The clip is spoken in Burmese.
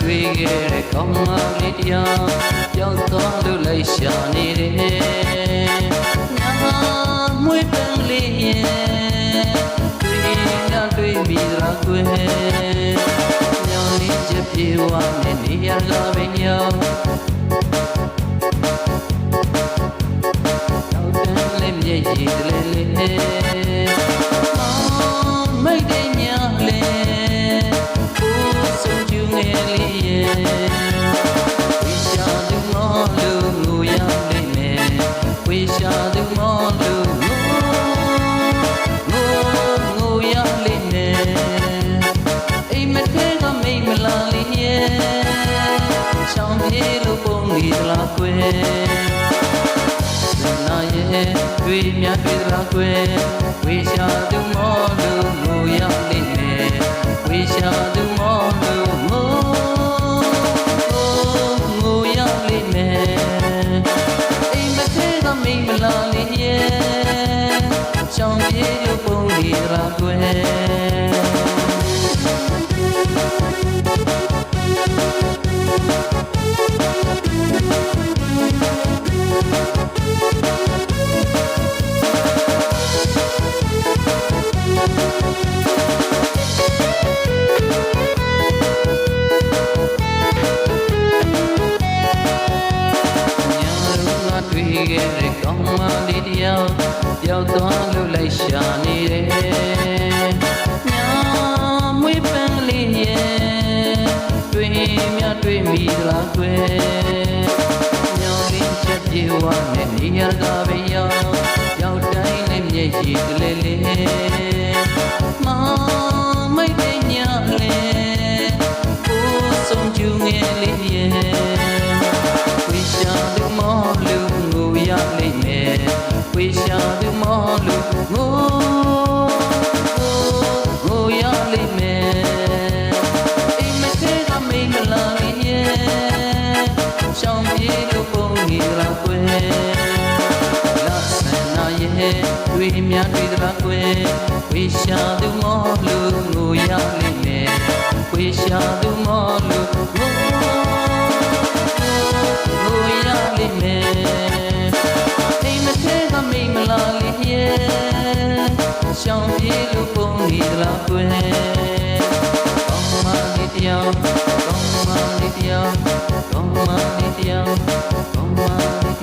တွေ့ခဲ့တဲ့ကောင်းမလေးတရားပြောင်းသွားလို့လိုက်ရှာနေတယ်။ညာမွေးပန်းလေးရဲ့တွေ့မိသလားကွယ်။ညောင်လေးချက်ပြေဝါနဲ့နေရကပဲညောင်တောက်တန်းလေးမျက်ရည်တလဲလေးမိတ်တဲ့ညာလေးကိုဆုံးကျူငယ်လေးရဲ့ဝိရှာသူမောလို့ငိုရလိမ့်မယ်ဝိရှာသူမောလို့ငိုရလိမ့်မယ်အိမ်မထဲကမိတ်မလာလေးရဲ့ချောင်းပြေလို့ပုံနေသလားကွယ်နာရဲ့တွေ့မြတ်တွေ့သလားကွယ်ဝိရှာသူမောလို့ငိုရလိမ့်မယ်ဝိရှာသူမောလို့ငိုရလိမ့်မယ်အိမ်မထဲကမိတ်မလာလေးရဲ့ချောင်းပြေလို့ပုံနေသလားကွယ်တွေ့ခဲ့တဲ့ကောင်းမလေးတရားပြောင်းသွားလို့လိုက်ရှာနေတယ်။ညာမွေးပန်းလေးရဲ့တွေ့မြတွေ့မိသလားကွယ်။ညောင်လေးချက်ပြေဝါနဲ့နေရကပဲရောက်တိုင်းနဲ့မျက်ရည်တလဲလေး။မိတ်တဲ့ညာလေးကိုဆုံးကျူငယ်လေးရဲ့ဝိရှာသူမောလို့ငိုရလိမ့်မယ်ဝိရှာသူမောလို့ငိုရလိမ့်မယ်အိမ်မထဲကမိတ်မလာလေးရဲ့ရှောင်းပြေလို့ပုံနေလားကွယ်လာဆန္ဒရဲ့တွေ့မြတွေ့သလားကွယ်ဝိရှာသူမောလို့ငိုရလိမ့်မယ်ဝိရှာသူမောလို့ငိုရလိမ့်မယ်အိမ်မထဲကမိတ်မလာလေးရဲ့ရှောင်းပြေလို့ပုံနေသလားကွယ်ကောင်းမလေးတရား